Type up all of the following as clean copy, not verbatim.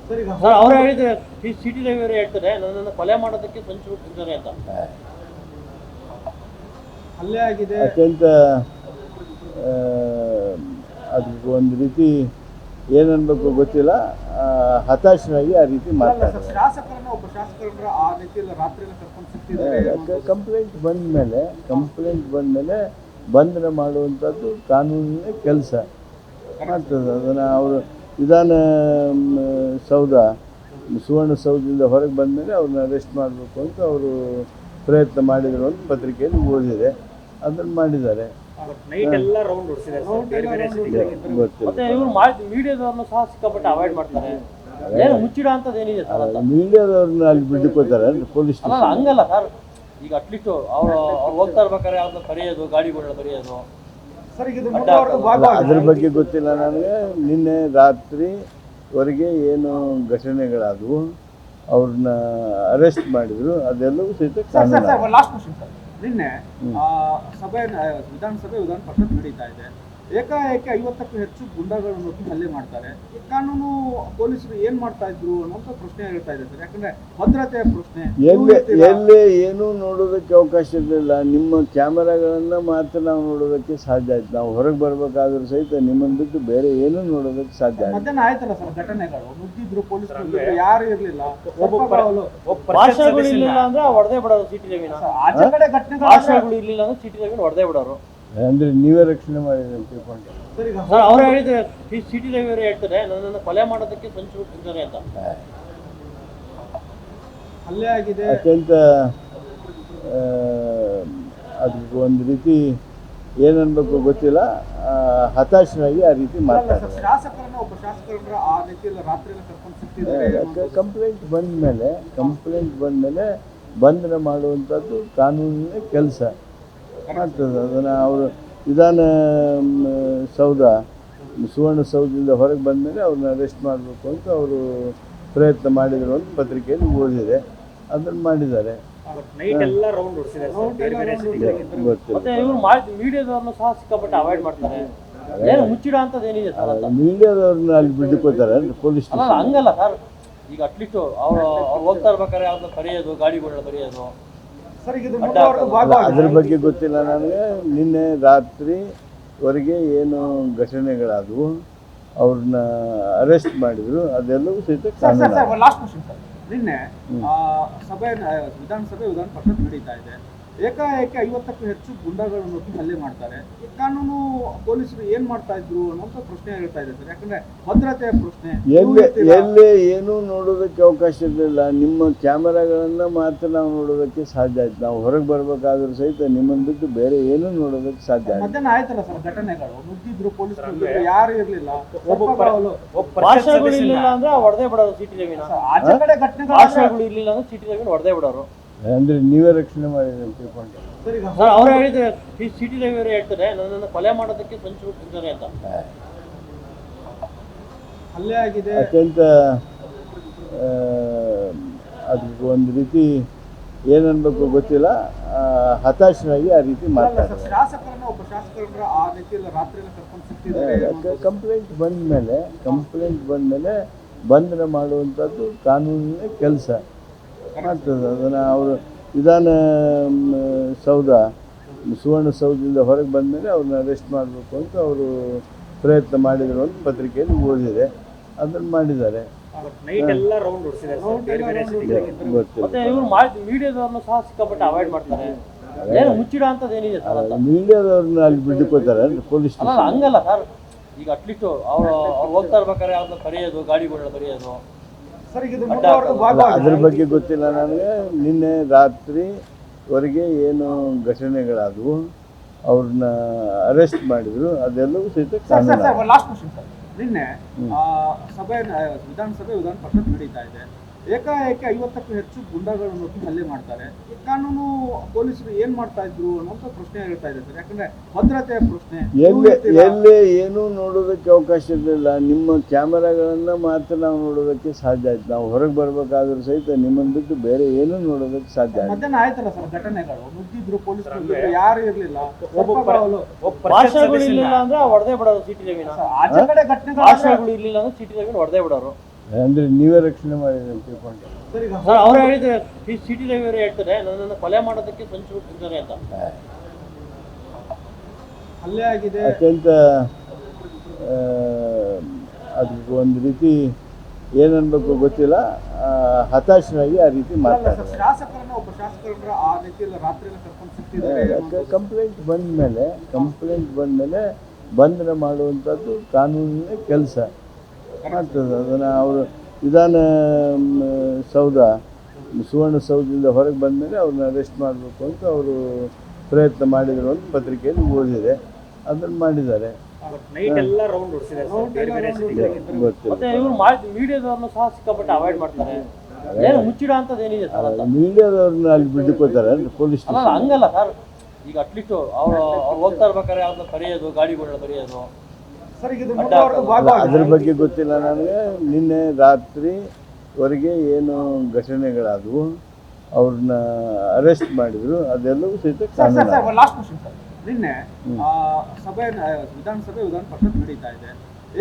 Sir ಅವರೇ ಹೇಳಿದ್ರೆ city Ravi ಅವರೇ ಹೇಳ್ತಾರೆ ನನ್ನನ್ನು ಕೊಲೆ ಮಾಡೋದಕ್ಕೆ ಸಂಚು ಹುಟ್ಟಿದ್ದಾರೆ ಅಂತ. ಹಲ್ಲೆ ಆಗಿದೆ ಅತ್ಯಂತ ಅದಕ್ಕೆ ಒಂದು ರೀತಿ ಏನನ್ಬೇಕು ಗೊತ್ತಿಲ್ಲ, ಹತಾಶನಾಗಿ ಆ ರೀತಿ ಮಾತಾಡ್ತಾರೆ. ಶಾಸಕರನ್ನ ಒಬ್ಬ ಶಾಸಕರನ್ನ ಆ ರೀತಿಯಲ್ಲಿ ರಾತ್ರಿ ಕರ್ಕೊಂಡು ಸಿಗ್ತಿದ್ದಾರೆ. ಕಂಪ್ಲೇಂಟ್ ಬಂದಮೇಲೆ ಬಂಧನ ಮಾಡುವಂಥದ್ದು ಕಾನೂನಿನ ಕೆಲಸ ಮಾಡ್ತದೆ. ಅದನ್ನು ಅವರು ವಿಧಾನ ಸೌಧ ಸುವರ್ಣಸೌಧದಿಂದ ಹೊರಗೆ ಬಂದಮೇಲೆ ಅವ್ರನ್ನ ಅರೆಸ್ಟ್ ಮಾಡಬೇಕು ಅಂತ ಅವರು ಪ್ರಯತ್ನ ಮಾಡಿದ್ರು ಅಂತ ಪತ್ರಿಕೆಯಲ್ಲಿ ಓದಿದೆ. ಅದನ್ನು ಮಾಡಿದ್ದಾರೆ. ಮೀಡಿಯಾದವ್ರನ್ನ ಸಹ ಸಿಕ್ಕಾಪಟ್ಟೆ ಅವಾಯ್ಡ್ ಮಾಡ್ತಾರೆ. ಮುಚ್ಚಿಡ ಅಂತದೇನಿದೆ ಮೀಡಿಯಾದವ್ರನ್ನ ಅಲ್ಲಿ ಬಿಟ್ಟುಕೋತಾರೆ ಪೊಲೀಸ್ ಸ್ಟೇಷನ್. ಹಂಗಲ್ಲ ಸರ್, ಈಗ ಅಟ್ಲೀಸ್ಟ್ ಅವ್ರು ಹೋಗ್ತಾ ಇರ್ಬೇಕಾದ್ರೆ ಯಾವ್ದು ಕರೆಯೋದು, ಗಾಡಿಗಳನ್ನ ಕರೆಯೋದು, ಅದ್ರ ಬಗ್ಗೆ ಗೊತ್ತಿಲ್ಲ ನನಗೆ. ನಿನ್ನೆ ರಾತ್ರಿವರೆಗೆ ಏನು ಘಟನೆಗಳಾದವು, ಅವ್ರನ್ನ ಅರೆಸ್ಟ್ ಮಾಡಿದ್ರು, ಅದೆಲ್ಲವೂ ಸಹಿತ ನಿನ್ನೆ ವಿಧಾನ ಪರಿಷತ್ ನಡೀತಾ ಇದೆ. ಏಕಾಏಕಿ 50ಕ್ಕೂ ಹೆಚ್ಚು ಗುಂಡಾಗಳನ್ನು ಹಲ್ಲೆ ಮಾಡ್ತಾರೆ. ಕಾನೂನು ಪೊಲೀಸರು ಏನ್ ಮಾಡ್ತಾ ಇದ್ರು ಅನ್ನೋ ಪ್ರಶ್ನೆ ಹೇಳ್ತಾ ಇದೆ ಸರ್. ಯಾಕಂದ್ರೆ ಭದ್ರತೆಯ ಪ್ರಶ್ನೆ ಎಲ್ಲಿ ಏನೂ ನೋಡೋದಕ್ಕೆ ಅವಕಾಶ ಇರಲಿಲ್ಲ. ನಿಮ್ಮ ಕ್ಯಾಮೆರಾಗಳನ್ನ ಮಾತ್ರ ನಾವು ನೋಡೋದಕ್ಕೆ ಸಾಧ್ಯ ಆಯ್ತು. ನಾವು ಹೊರಗೆ ಬರ್ಬೇಕಾದ್ರೂ ಸಹಿತ ನಿಮ್ಮನ್ನು ಬಿಟ್ಟು ಬೇರೆ ಏನೂ ನೋಡೋದಕ್ಕೆ ಸಾಧ್ಯ ಆಯ್ತು. ಮಧ್ಯಾಹ್ನ ಆಯ್ತಲ್ಲ ಸರ್ ಘಟನೆಗಳು, ನುಗ್ಗಿದ್ರು ಪೊಲೀಸರು, ಯಾರು ಇರ್ಲಿಲ್ಲ. ಭಾಷೆಗಳು ಇರ್ಲಿಲ್ಲ ಅಂದ್ರೆ ಹೊಡೆದೇ ಬಿಡೋರು ಸಿಟಿ ರವಿನ. ಆಚೆ ಕಡೆ ಘಟನೆಗಳು ಭಾಷೆಗಳು ಇರ್ಲಿಲ್ಲ ಅಂದ್ರೆ ಸಿಟಿ ರವಿನ ಹೊಡೆದೇ ಬಿಡೋರು. ಅಂದ್ರೆ ನೀವೇ ರಕ್ಷಣೆ ಮಾಡಿದ್ರೆ ಅಂತ ತಿಳ್ಕೊಂಡೆ. ಸರ್ ಅವರೇ ಹೇಳಿದ್ರೆ ಸಿಟಿ ರವಿ ಅವರೇ ಹೇಳ್ತಾರೆ ನನ್ನನ್ನು ಕೊಲೆ ಮಾಡೋದಕ್ಕೆ ಸಂಚು ಹುಟ್ಟಿದ್ದಾರೆ ಅಂತ. ಹಲ್ಲೆ ಆಗಿದೆ ಅತ್ಯಂತ ಅದಕ್ಕೆ ಒಂದು ರೀತಿ ಏನನ್ಬೇಕು ಗೊತ್ತಿಲ್ಲ, ಹತಾಶನಾಗಿ ಆ ರೀತಿ ಮಾತಾಡ್ತಾರೆ. ಶಾಸಕರನ್ನ ಒಬ್ಬ ಶಾಸಕರನ್ನ ಆ ರೀತಿಯಲ್ಲಿ ರಾತ್ರಿ ಕರ್ಕೊಂಡು ಸಿಗ್ತಿದ್ದಾರೆ. ಕಂಪ್ಲೇಂಟ್ ಬಂದಮೇಲೆ ಬಂಧನ ಮಾಡುವಂಥದ್ದು ಕಾನೂನಿನ ಕೆಲಸ ಮಾಡ್ತದೆ. ಅದನ್ನು ಅವರು ವಿಧಾನ ಸೌಧ ಸುವರ್ಣಸೌಧದಿಂದ ಹೊರಗೆ ಬಂದಮೇಲೆ ಅವ್ರನ್ನ ಅರೆಸ್ಟ್ ಮಾಡಬೇಕು ಅಂತ ಅವರು ಪ್ರಯತ್ನ ಮಾಡಿದ್ರು ಅಂತ ಪತ್ರಿಕೆಯಲ್ಲಿ ಓದಿದೆ. ಅದನ್ನು ಮಾಡಿದ್ದಾರೆ. ಮೀಡಿಯಾದವ್ರನ್ನ ಸಹ ಸಿಕ್ಕಾಪಟ್ಟೆ ಅವಾಯ್ಡ್ ಮಾಡ್ತಾರೆ. ಮುಚ್ಚಿಡ ಅಂತದೇನಿದೆ ಮೀಡಿಯಾದವ್ರನ್ನ ಅಲ್ಲಿ ಬಿಟ್ಟುಕೋತಾರೆ ಪೊಲೀಸ್ ಸ್ಟೇಷನ್. ಹಂಗಲ್ಲ ಸರ್, ಈಗ ಅಟ್ಲೀಸ್ಟ್ ಅವ್ರು ಹೋಗ್ತಾ ಇರ್ಬೇಕಾದ್ರೆ ಯಾವ್ದು ಕರೆಯೋದು, ಗಾಡಿಗಳನ್ನ ಕರೆಯೋದು, ಅದ್ರ ಬಗ್ಗೆ ಗೊತ್ತಿಲ್ಲ ನನಗೆ. ನಿನ್ನೆ ರಾತ್ರಿವರೆಗೆ ಏನು ಘಟನೆಗಳಾದವು, ಅವ್ರನ್ನ ಅರೆಸ್ಟ್ ಮಾಡಿದ್ರು, ಅದೆಲ್ಲವೂ ಸಹಿತ ನಿನ್ನೆ ವಿಧಾನ ಪರಿಷತ್ ನಡೀತಾ ಇದೆ. ಏಕಾಏಕಿ 50ಕ್ಕೂ ಹೆಚ್ಚು ಗುಂಡಾಗಳನ್ನು ಹಲ್ಲೆ ಮಾಡ್ತಾರೆ. ಕಾನೂನು ಪೊಲೀಸರು ಏನ್ ಮಾಡ್ತಾ ಇದ್ರು ಅನ್ನೋ ಪ್ರಶ್ನೆ ಹೇಳ್ತಾ ಇದೆ ಸರ್. ಯಾಕಂದ್ರೆ ಭದ್ರತೆಯ ಪ್ರಶ್ನೆ ಎಲ್ಲಿ ಏನೂ ನೋಡೋದಕ್ಕೆ ಅವಕಾಶ ಇರಲಿಲ್ಲ. ನಿಮ್ಮ ಕ್ಯಾಮೆರಾಗಳನ್ನ ಮಾತ್ರ ನಾವು ನೋಡೋದಕ್ಕೆ ಸಾಧ್ಯ ಆಯ್ತು. ನಾವು ಹೊರಗೆ ಬರ್ಬೇಕಾದ್ರೂ ಸಹಿತ ನಿಮ್ಮನ್ನು ಬಿಟ್ಟು ಬೇರೆ ಏನೂ ನೋಡೋದಕ್ಕೆ ಸಾಧ್ಯ ಆಯ್ತು. ಮಧ್ಯಾಹ್ನ ಆಯ್ತಲ್ಲ ಸರ್ ಘಟನೆಗಳು, ನುಗ್ಗಿದ್ರು ಪೊಲೀಸರು, ಯಾರು ಇರ್ಲಿಲ್ಲ. ಭಾಷೆಗಳು ಇರ್ಲಿಲ್ಲ ಅಂದ್ರೆ ಹೊಡೆದೇ ಬಿಡೋರು ಸಿಟಿ ರವಿನ. ಆಚೆ ಕಡೆ ಘಟನೆಗಳು ಭಾಷೆಗಳು ಇರ್ಲಿಲ್ಲ ಅಂದ್ರೆ ಸಿಟಿ ರವಿನ ಹೊಡೆದೇ ಬಿಡೋರು. ಅಂದ್ರೆ ನೀವೇ ರಕ್ಷಣೆ ಮಾಡಿದ್ರೆ ಅಂತ ತಿಳ್ಕೊಂಡೆ. ಸರ್ ಅವರೇ ಹೇಳಿದ್ರೆ ಸಿಟಿ ರವಿ ಅವರೇ ಹೇಳ್ತಾರೆ ನನ್ನನ್ನು ಕೊಲೆ ಮಾಡೋದಕ್ಕೆ ಸಂಚು ಹುಟ್ಟಿದ್ದಾರೆ ಅಂತ. ಹಲ್ಲೆ ಆಗಿದೆ ಅತ್ಯಂತ ಅದಕ್ಕೆ ಒಂದು ರೀತಿ ಏನನ್ಬೇಕು ಗೊತ್ತಿಲ್ಲ, ಹತಾಶನಾಗಿ ಆ ರೀತಿ ಮಾತಾಡ್ತಾರೆ. ಶಾಸಕರನ್ನ ಒಬ್ಬ ಶಾಸಕರನ್ನ ಆ ರೀತಿಯಲ್ಲಿ ರಾತ್ರಿ ಕರ್ಕೊಂಡು ಸಿಗ್ತಿದ್ದಾರೆ. ಕಂಪ್ಲೇಂಟ್ ಬಂದಮೇಲೆ ಬಂಧನ ಮಾಡುವಂಥದ್ದು ಕಾನೂನಿನ ಕೆಲಸ ಮಾಡ್ತದೆ. ಅದನ್ನು ಅವರು ವಿಧಾನ ಸೌಧ ಸುವರ್ಣಸೌಧದಿಂದ ಹೊರಗೆ ಬಂದಮೇಲೆ ಅವ್ರನ್ನ ಅರೆಸ್ಟ್ ಮಾಡಬೇಕು ಅಂತ ಅವರು ಪ್ರಯತ್ನ ಮಾಡಿದ್ರು ಅಂತ ಪತ್ರಿಕೆಯಲ್ಲಿ ಓದಿದೆ. ಅದನ್ನು ಮಾಡಿದ್ದಾರೆ. ಮೀಡಿಯಾದವ್ರನ್ನ ಸಹ ಸಿಕ್ಕಾಪಟ್ಟೆ ಅವಾಯ್ಡ್ ಮಾಡ್ತಾರೆ. ಮುಚ್ಚಿಡ ಅಂತದೇನಿದೆ ಮೀಡಿಯಾದವ್ರನ್ನ ಅಲ್ಲಿ ಬಿಟ್ಟುಕೋತಾರೆ ಪೊಲೀಸ್ ಸ್ಟೇಷನ್. ಹಂಗಲ್ಲ ಸರ್, ಈಗ ಅಟ್ಲೀಸ್ಟ್ ಅವ್ರು ಹೋಗ್ತಾ ಇರ್ಬೇಕಾದ್ರೆ ಯಾವ್ದು ಕರೆಯೋದು, ಗಾಡಿಗಳನ್ನ ಕರೆಯೋದು, ಅದ್ರ ಬಗ್ಗೆ ಗೊತ್ತಿಲ್ಲ ನನಗೆ. ನಿನ್ನೆ ರಾತ್ರಿವರೆಗೆ ಏನು ಘಟನೆಗಳಾದವು, ಅವ್ರನ್ನ ಅರೆಸ್ಟ್ ಮಾಡಿದ್ರು, ಅದೆಲ್ಲವೂ ಸಹಿತ ನಿನ್ನೆ ವಿಧಾನ ಪರಿಷತ್ ನಡೀತಾ ಇದೆ. ಏಕಾಏಕಿ 50ಕ್ಕೂ ಹೆಚ್ಚು ಗುಂಡಾಗಳನ್ನು ಹಲ್ಲೆ ಮಾಡ್ತಾರೆ. ಕಾನೂನು ಪೊಲೀಸರು ಏನ್ ಮಾಡ್ತಾ ಇದ್ರು ಅನ್ನೋ ಪ್ರಶ್ನೆ ಹೇಳ್ತಾ ಇದೆ ಸರ್. ಯಾಕಂದ್ರೆ ಭದ್ರತೆಯ ಪ್ರಶ್ನೆ ಎಲ್ಲಿ ಏನೂ ನೋಡೋದಕ್ಕೆ ಅವಕಾಶ ಇರಲಿಲ್ಲ. ನಿಮ್ಮ ಕ್ಯಾಮೆರಾಗಳನ್ನ ಮಾತ್ರ ನಾವು ನೋಡೋದಕ್ಕೆ ಸಾಧ್ಯ ಆಯ್ತು. ನಾವು ಹೊರಗೆ ಬರ್ಬೇಕಾದ್ರೂ ಸಹಿತ ನಿಮ್ಮನ್ನು ಬಿಟ್ಟು ಬೇರೆ ಏನೂ ನೋಡೋದಕ್ಕೆ ಸಾಧ್ಯ ಆಯ್ತು. ಮಧ್ಯಾಹ್ನ ಆಯ್ತಲ್ಲ ಸರ್ ಘಟನೆಗಳು, ನುಗ್ಗಿದ್ರು ಪೊಲೀಸರು, ಯಾರು ಇರ್ಲಿಲ್ಲ. ಭಾಷೆಗಳು ಇರ್ಲಿಲ್ಲ ಅಂದ್ರೆ ಹೊಡೆದೇ ಬಿಡೋರು ಸಿಟಿ ರವಿನ. ಆಚೆ ಕಡೆ ಘಟನೆಗಳು ಭಾಷೆಗಳು ಇರ್ಲಿಲ್ಲ ಅಂದ್ರೆ ಸಿಟಿ ರವಿನ ಹೊಡೆದೇ ಬಿಡೋರು. ಅಂದರೆ ನೀವೇ ರಕ್ಷಣೆ ಮಾಡಿದ್ರೆ ಅಂತ ತಿಳ್ಕೊಂಡು. ಸರ್ ಈಗ ಸರ್ ಅವ್ರು ಹೇಳಿದ್ರೆ ಸಿಟಿ ರವಿ ಹೇಳ್ತಾರೆ ನನ್ನನ್ನು ಕೊಲೆ ಮಾಡೋದಕ್ಕೆ ಸಂಚು ಹುಟ್ಟಿದ್ದಾರೆ ಅಂತ. ಹಲ್ಲೆ ಆಗಿದೆ, ಅತ್ಯಂತ ಅದಕ್ಕೆ ಒಂದು ರೀತಿ ಏನನ್ಬೇಕು ಗೊತ್ತಿಲ್ಲ, ಹತಾಶನಾಗಿ ಆ ರೀತಿ ಮಾತಾಡ್ತಾರೆ. ಶಾಸಕರನ್ನ ಒಬ್ಬ ಶಾಸಕರನ್ನ ಆ ರೀತಿಯಲ್ಲಿ ರಾತ್ರಿ ಎಲ್ಲ ಕರ್ಕೊಂಡು ಸಿಗ್ತಿದ್ದಾರೆ. ಕಂಪ್ಲೇಂಟ್ ಬಂದ ಮೇಲೆ ಬಂಧನ ಮಾಡುವಂಥದ್ದು ಕಾನೂನಿನ ಕೆಲಸ ಮಾಡ್ತದೆ. ಅದನ್ನು ಅವರು ಸುವರ್ಣಸೌಧದಿಂದ ಹೊರಗೆ ಬಂದ ಮೇಲೆ ಅವ್ರನ್ನ ಅರೆಸ್ಟ್ ಮಾಡಬೇಕು ಅಂತ ಅವರು ಪ್ರಯತ್ನ ಮಾಡಿದರು ಅಂತ ಪತ್ರಿಕೆಯಲ್ಲಿ ಓದಿದೆ. ಅದನ್ನು ಮಾಡಿದ್ದಾರೆ. ಮತ್ತೆ ಇವರು ಮೀಡಿಯಾದವ್ರನ್ನ ಸಹ ಸಿಕ್ಕಾಪಟ್ಟೆ ಅವಾಯ್ಡ್ ಮಾಡ್ತಾರೆ. ಏನು ಮುಚ್ಚಿಡ ಅಂತದ್ದು ಏನಿದೆ ಸರ್ ಅಂತ? ಮೀಡಿಯಾದವ್ರನ್ನ ಅಲ್ಲಿ ಬಿಟ್ಟುಕೋತಾರೆ ಅಂದ್ರೆ ಪೊಲೀಸ್ ಅಲ್ಲ ಹಂಗಲ್ಲ ಸರ್. ಈಗ ಅಟ್ಲೀಸ್ಟ್ ಅವ್ರು ಹೋಗ್ತಾ ಇರ್ಬೇಕಾದ್ರೆ ಅವ್ರನ್ನ ಕರೆಯೋದು, ಗಾಡಿಗಳನ್ನ ಕರೆಯೋದು. ಸರ್ ಈಗ ಇದು ಅದ್ರ ಬಗ್ಗೆ ಗೊತ್ತಿಲ್ಲ ನನಗೆ. ನಿನ್ನೆ ರಾತ್ರಿವರೆಗೆ ಏನು ಘಟನೆಗಳಾದವು, ಅವ್ರನ್ನ ಅರೆಸ್ಟ್ ಮಾಡಿದ್ರು, ಅದೆಲ್ಲವೂ ಸಹಿತ ಕಾನೂನು. Last question sir. ನಿನ್ನೆ ವಿಧಾನ ಪರಿಷತ್ ನಡೀತಾ ಇದೆ.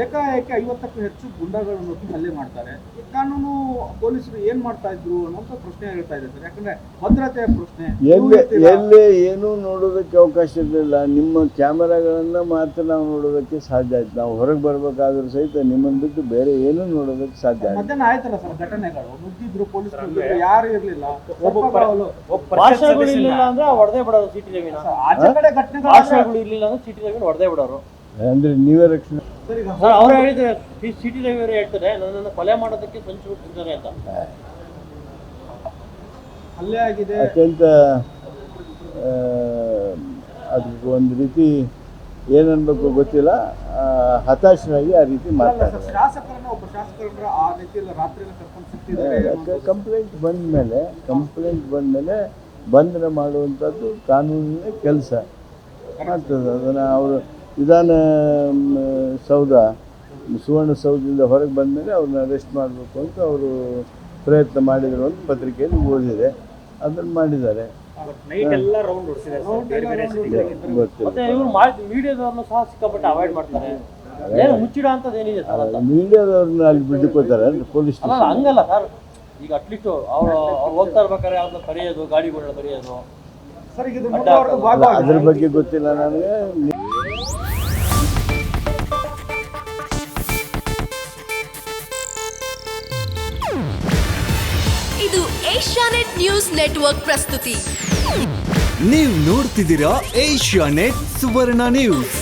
ಏಕಾಏಕಿ 50ಕ್ಕೂ ಹೆಚ್ಚು ಗುಂಡಾಗಳನ್ನು ನುಗ್ಗಿ ಹಲ್ಲೆ ಮಾಡ್ತಾರೆ. ಈ ಕಾನೂನು ಪೊಲೀಸರು ಏನ್ ಮಾಡ್ತಾ ಇದ್ರು ಅನ್ನೋ ಪ್ರಶ್ನೆ ಹೇಳ್ತಾ ಇದೆ ಸರ್. ಯಾಕಂದ್ರೆ ಭದ್ರತೆಯ ಪ್ರಶ್ನೆ. ಎಲ್ಲೇ ಏನೂ ನೋಡೋದಕ್ಕೆ ಅವಕಾಶ ಇರಲಿಲ್ಲ. ನಿಮ್ಮ ಕ್ಯಾಮರಾಗಳನ್ನ ಮಾತ್ರ ನಾವು ನೋಡೋದಕ್ಕೆ ಸಾಧ್ಯ ಆಯ್ತು. ನಾವು ಹೊರಗೆ ಬರ್ಬೇಕಾದ್ರೂ ಸಹಿತ ನಿಮ್ಮನ್ನು ಬಿಟ್ಟು ಬೇರೆ ಏನೂ ನೋಡೋದಕ್ಕೆ ಸಾಧ್ಯ ಆಯ್ತು. ಮಧ್ಯಾಹ್ನ ಆಯ್ತಲ್ಲ ಸರ್ ಘಟನೆಗಳು, ನುಗ್ಗಿದ್ರು ಪೊಲೀಸರು, ಯಾರು ಇರ್ಲಿಲ್ಲ. ಭಾಷೆಗಳು ಇರ್ಲಿಲ್ಲ ಅಂದ್ರೆ ಹೊಡೆದೇ ಬಿಡೋರು ಸಿಟಿ ರವಿನ. ಆಚೆ ಕಡೆ ಘಟನೆಗಳು ಭಾಷೆಗಳು ಇರ್ಲಿಲ್ಲ ಅಂದ್ರೆ ಸಿಟಿ ರವಿನ ಹೊಡೆದೇ ಬಿಡೋರು. ಅಂದ್ರೆ ನೀವೇ ರಕ್ಷಣೆ. ಸರ್ ಅವ್ರು ಹೇಳಿದ್ರೆ ಸಿಟಿ ರವಿ ಹೇಳ್ತಾರೆ ನನ್ನನ್ನು ಕೊಲೆ ಮಾಡೋದಕ್ಕೆ ಸಂಚು ಹುಟ್ಟಿದ್ದಾರೆ ಅಂತ. ಹಲ್ಲೆ ಆಗಿದೆ, ಅತ್ಯಂತ ಅದಕ್ಕೆ ಒಂದು ರೀತಿ ಏನನ್ಬೇಕು ಗೊತ್ತಿಲ್ಲ, ಹತಾಶನಾಗಿ ಆ ರೀತಿ ಮಾತಾಡ್ತಾರೆ. ಶಾಸಕರನ್ನ ಒಬ್ಬ ಶಾಸಕರನ್ನ ಆ ರೀತಿಯಲ್ಲಿ ರಾತ್ರಿ ಎಲ್ಲ ಕರ್ಕೊಂಡು ಸಿಗ್ತಿದ್ದಾರೆ. ಕಂಪ್ಲೇಂಟ್ ಬಂದ ಮೇಲೆ ಬಂಧನ ಮಾಡುವಂಥದ್ದು ಕಾನೂನಿನ ಕೆಲಸ ಮಾಡ್ತದೆ. ಅದನ್ನು ಅವರು ಸುವರ್ಣಸೌಧದಿಂದ ಹೊರಗೆ ಬಂದ ಮೇಲೆ ಅವ್ರನ್ನ ಅರೆಸ್ಟ್ ಮಾಡಬೇಕು ಅಂತ ಅವರು ಪ್ರಯತ್ನ ಮಾಡಿದರು ಅಂತ ಪತ್ರಿಕೆಯಲ್ಲಿ ಓದಿದೆ. ಅದನ್ನು ಮಾಡಿದ್ದಾರೆ. ಮತ್ತೆ ಇವರು ಮೀಡಿಯಾದವ್ರನ್ನ ಸಹ ಸಿಕ್ಕಾಪಟ್ಟೆ ಅವಾಯ್ಡ್ ಮಾಡ್ತಾರೆ. ಏನು ಮುಚ್ಚಿಡ ಅಂತದ್ದು ಏನಿದೆ ಸರ್ ಅಂತ? ಮೀಡಿಯಾದವ್ರನ್ನ ಅಲ್ಲಿ ಬಿಟ್ಟುಕೋತಾರೆ ಅಂದ್ರೆ ಪೊಲೀಸ್. ಅಲ್ಲ ಹಂಗಲ್ಲ ಸರ್. ಈಗ ಅಟ್ಲೀಸ್ಟ್ ಅವ್ರು ಹೋಗ್ತಾ ಇರ್ಬೇಕಾದ್ರೆ ಅವ್ರನ್ನ ಕರೆಯೋದು, ಗಾಡಿಗಳನ್ನ ಕರೆಯೋದು. ಸರ್ ಇದು ಅದ್ರ ಬಗ್ಗೆ ಗೊತ್ತಿಲ್ಲ ನನಗೆ. ಇದು ಏಷ್ಯಾನೆಟ್ ನ್ಯೂಸ್ ನೆಟ್ವರ್ಕ್ ಪ್ರಸ್ತುತಿ. ನೀವು ನೋಡ್ತಿದ್ದೀರಾ ಏಷ್ಯಾನೆಟ್ ಸುವರ್ಣ ನ್ಯೂಸ್.